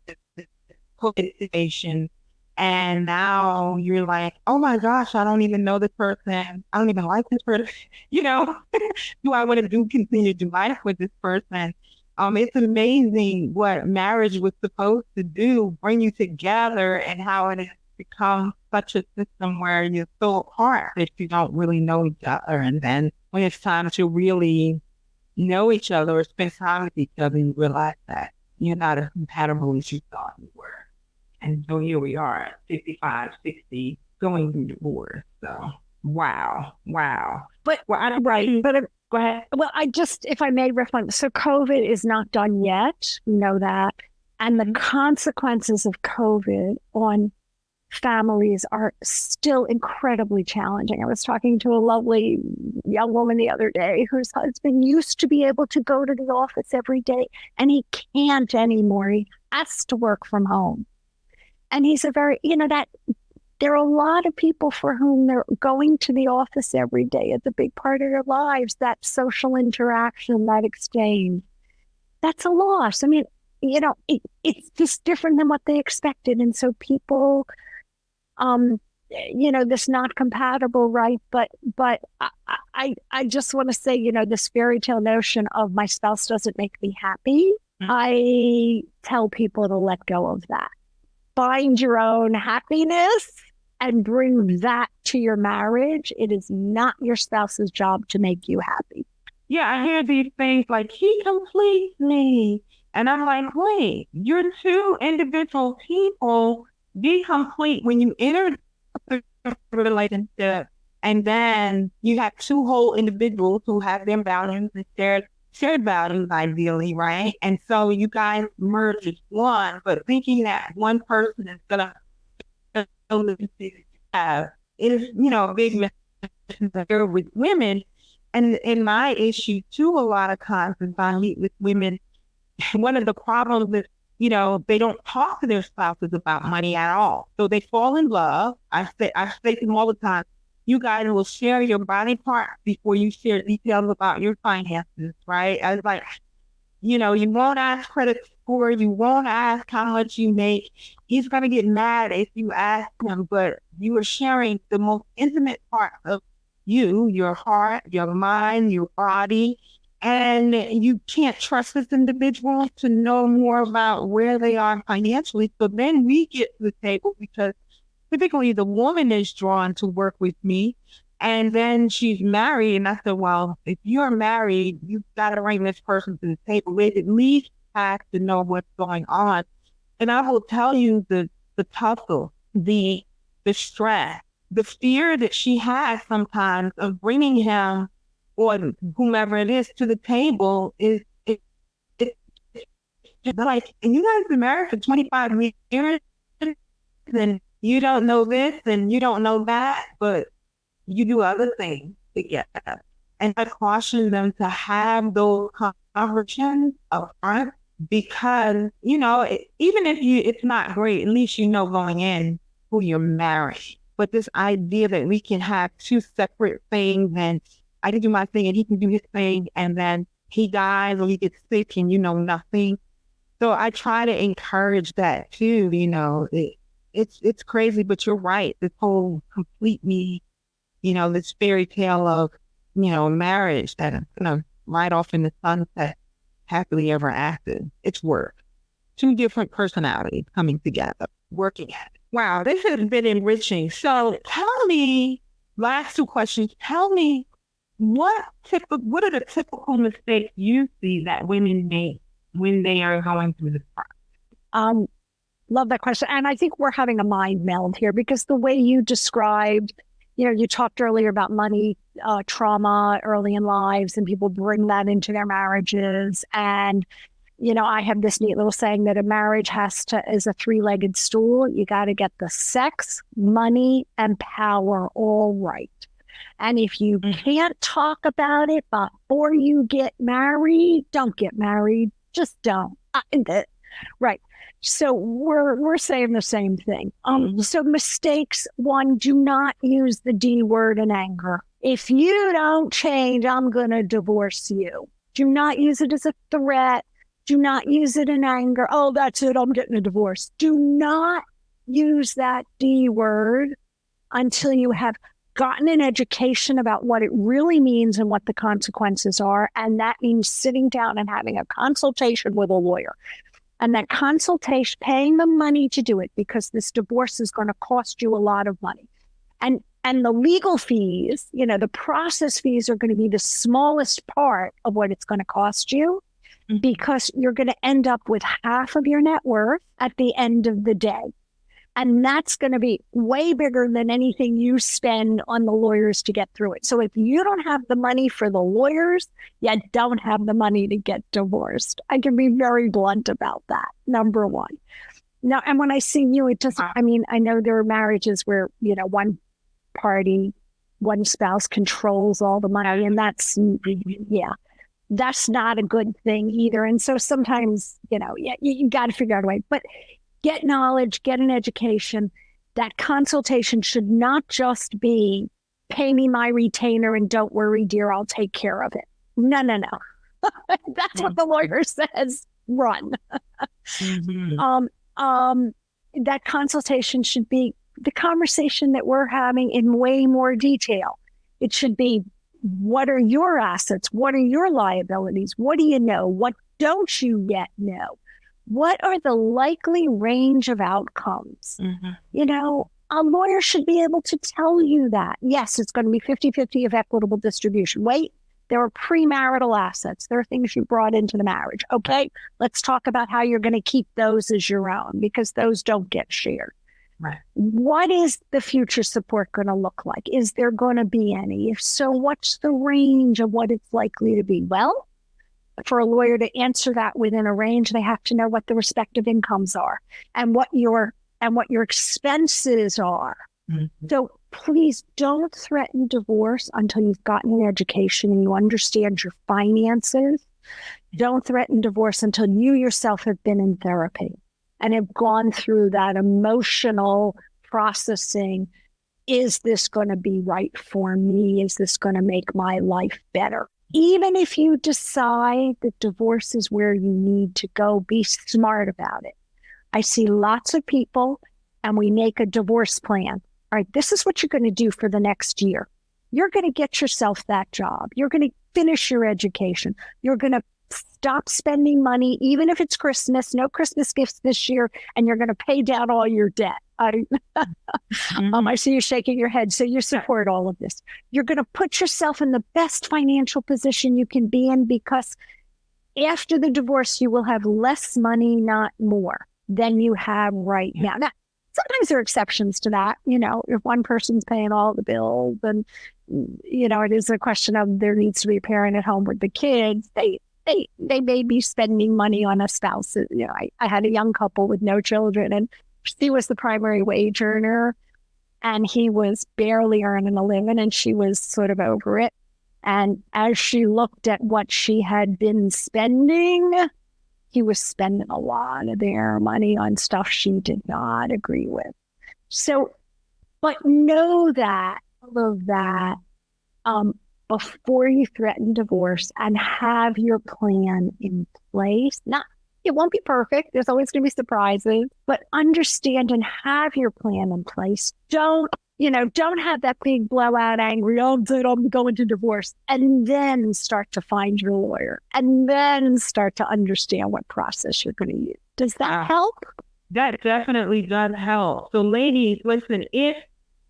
COVID situation. And now you're like, oh my gosh, I don't even know this person. I don't even like this person. Do I want to continue to do life with this person? It's amazing what marriage was supposed to do, bring you together, and how it becomes such a system where you're so apart that you don't really know each other. And then when it's time to really know each other or spend time with each other, you realize that you're not as compatible as you thought you were. And so here we are at 55, 60, going through divorce. So, wow. But, well, I don't, right. But go ahead. Well, if I may reflect, so COVID is not done yet. We know that. And the consequences of COVID on families are still incredibly challenging. I was talking to a lovely young woman the other day whose husband used to be able to go to the office every day, and he can't anymore. He has to work from home. And he's a very, that there are a lot of people for whom they're going to the office every day. It's a big part of their lives, that social interaction, that exchange. That's a loss. I mean, it's just different than what they expected. And so people, this not compatible, right? But I just want to say, this fairy tale notion of my spouse doesn't make me happy. Mm-hmm. I tell people to let go of that. Find your own happiness and bring that to your marriage. It is not your spouse's job to make you happy. Yeah, I hear these things like, he completes me. And I'm like, wait, you're two individual people. Be complete when you enter the relationship. And then you have two whole individuals who have their values and shared values, ideally, right? And so you guys merge as one, but thinking that one person is gonna have is, a big mistake with women. And in my issue too, a lot of times when I meet with women, one of the problems is, they don't talk to their spouses about money at all. So they fall in love. I say to them all the time, you guys will share your body parts before you share details about your finances, right? I was like, you won't ask credit score, you won't ask how much you make. He's going to get mad if you ask him, but you are sharing the most intimate part of you, your heart, your mind, your body, and you can't trust this individual to know more about where they are financially. So then we get to the table because typically the woman is drawn to work with me, and then she's married. And I said, well, if you're married, you've got to bring this person to the table. They at least have to know what's going on. And I will tell you the tussle, the stress, the fear that she has sometimes of bringing him or whomever it is to the table is like, and you guys have been married for 25 years, and you don't know this and you don't know that, but you do other things together. And I caution them to have those conversations up front because, even if it's not great, at least going in who you're marrying. But this idea that we can have two separate things and I can do my thing and he can do his thing and then he dies or he gets sick and nothing. So I try to encourage that too, It's crazy, but you're right. This whole complete me, this fairy tale of, marriage that is right off in the sunset, happily ever after. It's work. Two different personalities coming together, working at it. Wow, this has been enriching. So tell me, last two questions, tell me what are the typical mistakes you see that women make when they are going through this process? Love that question. And I think we're having a mind meld here because the way you described, you talked earlier about money, trauma early in lives, and people bring that into their marriages. And, I have this neat little saying that a marriage is a three-legged stool. You got to get the sex, money, and power all right. And if you can't talk about it before you get married, don't get married. Just don't. Right. So we're saying the same thing. So mistakes, one, do not use the D word in anger. If you don't change, I'm going to divorce you. Do not use it as a threat. Do not use it in anger. Oh, that's it. I'm getting a divorce. Do not use that D word until you have gotten an education about what it really means and what the consequences are. And that means sitting down and having a consultation with a lawyer. And that consultation, paying the money to do it, because this divorce is going to cost you a lot of money. And the legal fees, the process fees are going to be the smallest part of what it's going to cost you, because you're going to end up with half of your net worth at the end of the day. And that's going to be way bigger than anything you spend on the lawyers to get through it. So if you don't have the money for the lawyers, you don't have the money to get divorced. I can be very blunt about that, number one. Now, and when I see you, it doesn't, I know there are marriages where, one spouse controls all the money, and that's not a good thing either. And so sometimes, you got to figure out a way, but get knowledge, get an education. That consultation should not just be, pay me my retainer and don't worry, dear, I'll take care of it. No. That's what the lawyer says. Run. That consultation should be the conversation that we're having in way more detail. It should be, what are your assets? What are your liabilities? What do you know? What don't you yet know? What are the likely range of outcomes? A lawyer should be able to tell you that. Yes, it's going to be 50-50 of equitable distribution. Wait, there are premarital assets. There are things you brought into the marriage. Okay, let's talk about how you're going to keep those as your own, because those don't get shared. Right. What is the future support going to look like? Is there going to be any? If so, what's the range of what it's likely to be? Well, for a lawyer to answer that within a range, they have to know what the respective incomes are and what your expenses are. So please don't threaten divorce until you've gotten an education and you understand your finances. Don't threaten divorce until you yourself have been in therapy and have gone through that emotional processing. Is this going to be right for me? Is this going to make my life better? Even if you decide that divorce is where you need to go, be smart about it. I see lots of people, and we make a divorce plan. All right, this is what you're going to do for the next year. You're going to get yourself that job. You're going to finish your education. You're going to stop spending money, even if it's Christmas, no Christmas gifts this year, and you're going to pay down all your debt. I see you shaking your head. So you support all of this. You're going to put yourself in the best financial position you can be in, because after the divorce, you will have less money, not more, than you have right now. Now, sometimes there are exceptions to that. If one person's paying all the bills, then, it is a question of there needs to be a parent at home with the kids. They may be spending money on a spouse. I had a young couple with no children, and she was the primary wage earner, and he was barely earning a living, and she was sort of over it. And as she looked at what she had been spending, he was spending a lot of their money on stuff she did not agree with. So, but know that, all of that, before you threaten divorce, and have your plan in place. It won't be perfect. There's always going to be surprises, but understand and have your plan in place. Don't have that big blowout angry, I'm going to divorce, and then start to find your lawyer, and then start to understand what process you're going to use. Does that help? That definitely does help. So ladies, listen, if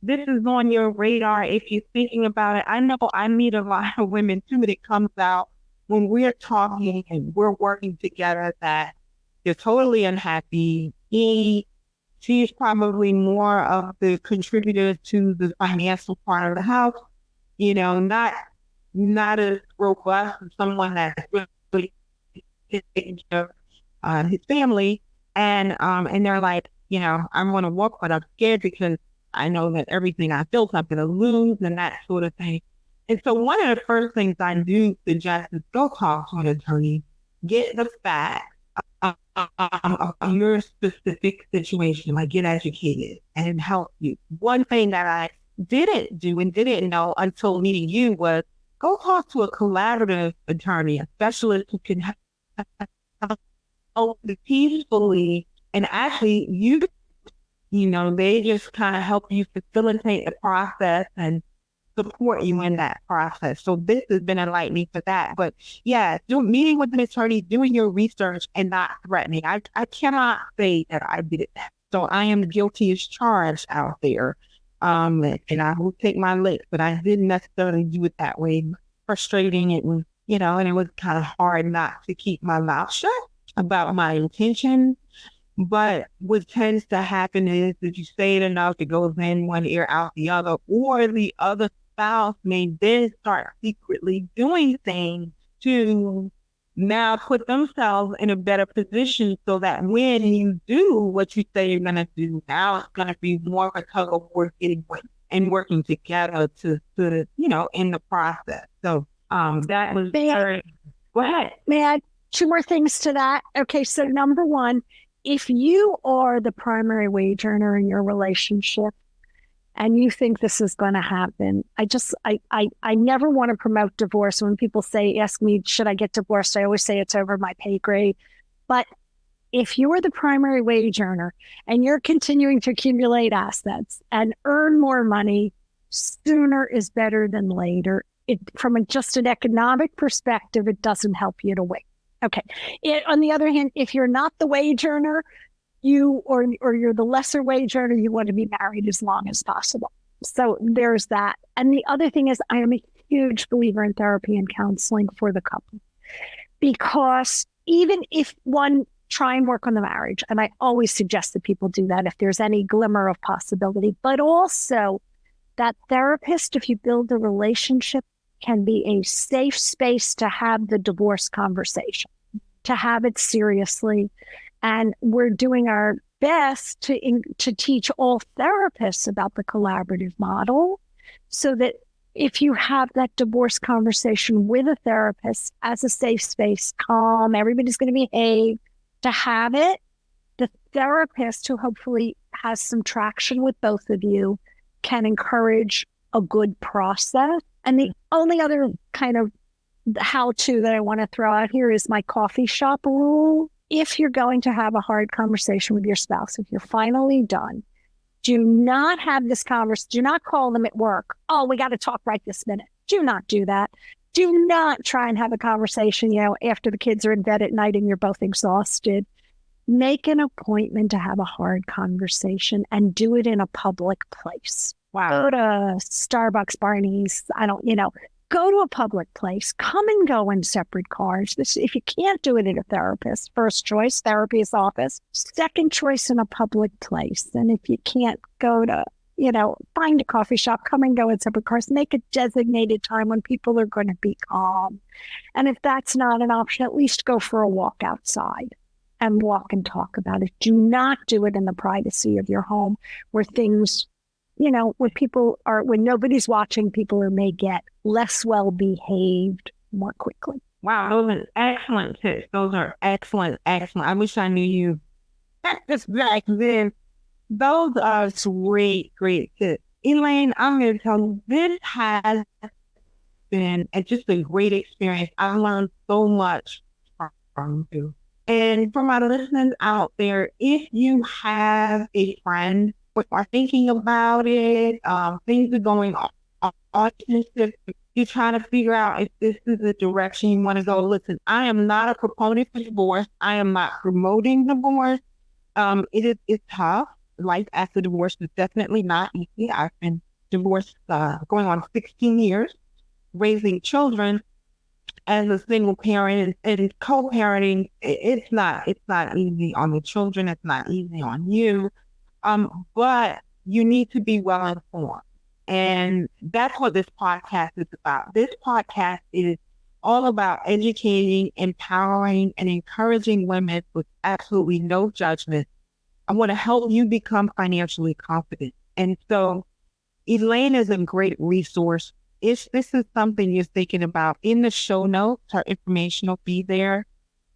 this is on your radar, if you're thinking about it, I know I meet a lot of women too that comes out when we're talking and we're working together that they're totally unhappy. She's probably more of the contributor to the financial part of the house, not as robust as someone that's really taking care of his family. And they're like, I'm going to work, but I'm scared because I know that everything I built I'm going to lose, and that sort of thing. And so one of the first things I do suggest is go talk to an attorney, get the facts of your specific situation, like get educated and help you. One thing that I didn't do and didn't know until meeting you was go talk to a collaborative attorney, a specialist who can help you peacefully, and actually they just kind of help you facilitate the process and support you in that process. So this has been enlightening for that. But yeah, meeting with an attorney, doing your research and not threatening. I cannot say that I did that. So I am guilty as charged out there. And I will take my licks, but I didn't necessarily do it that way. Frustrating. It was, and it was kind of hard not to keep my mouth shut about my intention. But what tends to happen is that you say it enough, it goes in one ear, out the other, or the other spouse may then start secretly doing things to now put themselves in a better position so that when you do what you say you're going to do, now it's going to be more of a tug of war getting and working together to in the process. So that was very... Go ahead. May I add two more things to that? Okay, so number one, if you are the primary wage earner in your relationship and you think this is going to happen, I never want to promote divorce. When people ask me, should I get divorced? I always say it's over my pay grade. But if you are the primary wage earner and you're continuing to accumulate assets and earn more money, sooner is better than later. From just an economic perspective, it doesn't help you to wait. Okay. On the other hand, if you're not the wage earner, or you're the lesser wage earner, you want to be married as long as possible. So there's that. And the other thing is, I am a huge believer in therapy and counseling for the couple, because even if one try and work on the marriage, and I always suggest that people do that if there's any glimmer of possibility, but also that therapist, if you build a relationship, can be a safe space to have the divorce conversation, to have it seriously. And we're doing our best to teach all therapists about the collaborative model, so that if you have that divorce conversation with a therapist as a safe space, calm, everybody's going to behave, to have it, the therapist, who hopefully has some traction with both of you, can encourage a good process. And the only other kind of how-to that I want to throw out here is my coffee shop rule. If you're going to have a hard conversation with your spouse, if you're finally done, do not have this conversation. Do not call them at work. Oh, we got to talk right this minute. Do not do that. Do not try and have a conversation, after the kids are in bed at night and you're both exhausted. Make an appointment to have a hard conversation and do it in a public place. Wow. Go to Starbucks, Barney's, go to a public place, come and go in separate cars. If you can't do it at a therapist, first choice, therapist's office, second choice in a public place. And if you can't go to, find a coffee shop, come and go in separate cars, make a designated time when people are going to be calm. And if that's not an option, at least go for a walk outside and walk and talk about it. Do not do it in the privacy of your home where things, when nobody's watching, people may get less well behaved more quickly. Wow, those are excellent tips. Those are excellent. I wish I knew you just back then. Those are great tips. Elaine, I'm going to tell you, this has been just a great experience. I learned so much from you. And for my listeners out there, if you have a friend or are thinking about it, things are going on, you're trying to figure out if this is the direction you want to go. Listen, I am not a proponent for divorce. I am not promoting divorce. It's tough. Life after divorce is definitely not easy. I've been divorced going on 16 years, raising children as a single parent and co-parenting. It's not easy on the children. It's not easy on you. But you need to be well informed. And that's what this podcast is about. This podcast is all about educating, empowering, and encouraging women with absolutely no judgment. I want to help you become financially confident. And so Elaine is a great resource. If this is something you're thinking about, in the show notes, her information will be there.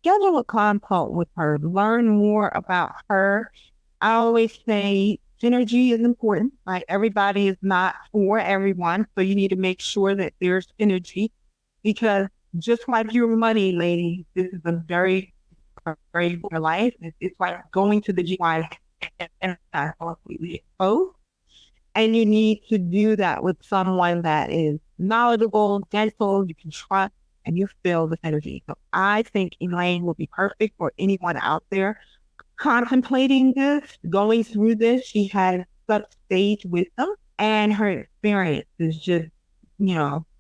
Schedule a consult with her. Learn more about her. I always say synergy is important. Like, everybody is not for everyone. So you need to make sure that there's synergy, because just like your money, ladies, this is a very your life. It's like going to the GY and completely exposed. And you need to do that with someone that is knowledgeable, gentle, you can trust, and you feel this energy. So I think Elaine will be perfect for anyone out there contemplating this, going through this. She has such sage wisdom, and her experience is just,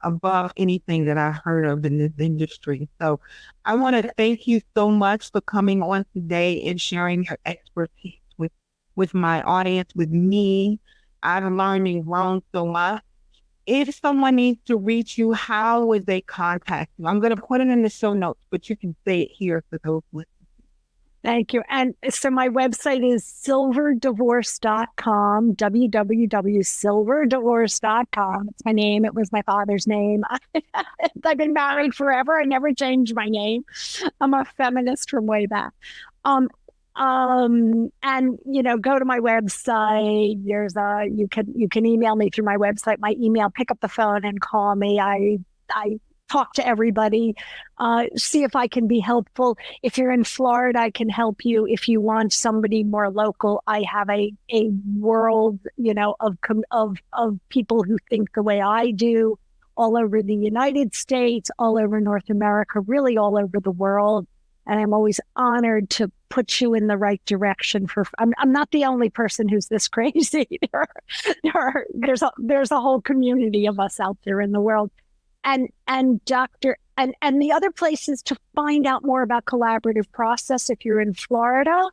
above anything that I've heard of in this industry. So I want to thank you so much for coming on today and sharing your expertise with my audience, with me. I've learned and grown so much. If someone needs to reach you, how would they contact you? I'm going to put it in the show notes, but you can say it here for those listening. Thank you. And so my website is silverdivorce.com, www.silverdivorce.com. It's my name. It was my father's name. I've been married forever. I never changed my name. I'm a feminist from way back. And go to my website. You can email me through my website. My email, pick up the phone and call me. I talk to everybody, see if I can be helpful. If you're in Florida, I can help you. If you want somebody more local, I have a world, of people who think the way I do, all over the United States, all over North America, really all over the world. And I'm always honored to put you in the right direction. I'm not the only person who's this crazy. There's a whole community of us out there in the world. And the other places to find out more about collaborative process, if you're in Florida,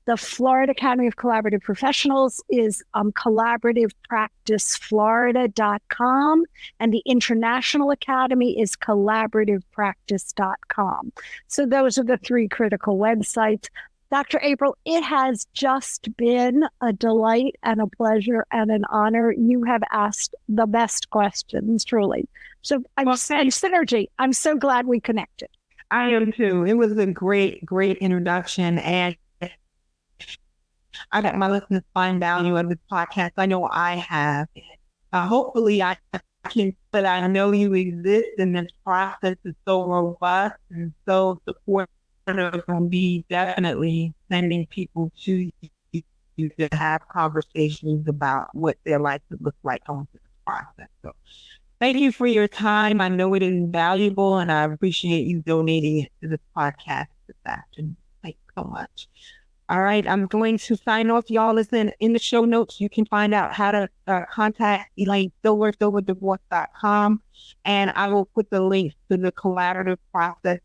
the Florida Academy of Collaborative Professionals is collaborativepracticeflorida.com, and the International Academy is collaborativepractice.com. So those are the three critical websites. Dr. April, it has just been a delight and a pleasure and an honor. You have asked the best questions, truly. So and synergy. I'm so glad we connected. I am too. It was a great, great introduction. And I got my listeners find value out of this podcast. I know I have. Hopefully I can, but I know you exist, and this process is so robust and so supportive. Going be definitely sending people to you to have conversations about what their life would look like on this process. So thank you for your time. I know it is valuable, and I appreciate you donating it to this podcast this afternoon. Thanks so much. All right, I'm going to sign off. Y'all listen, in the show notes, you can find out how to contact Elaine Silver, silverdivorce.com. And I will put the links to the collaborative process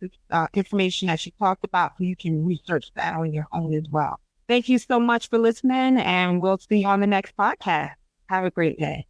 information that she talked about, so you can research that on your own as well. Thank you so much for listening, and we'll see you on the next podcast. Have a great day.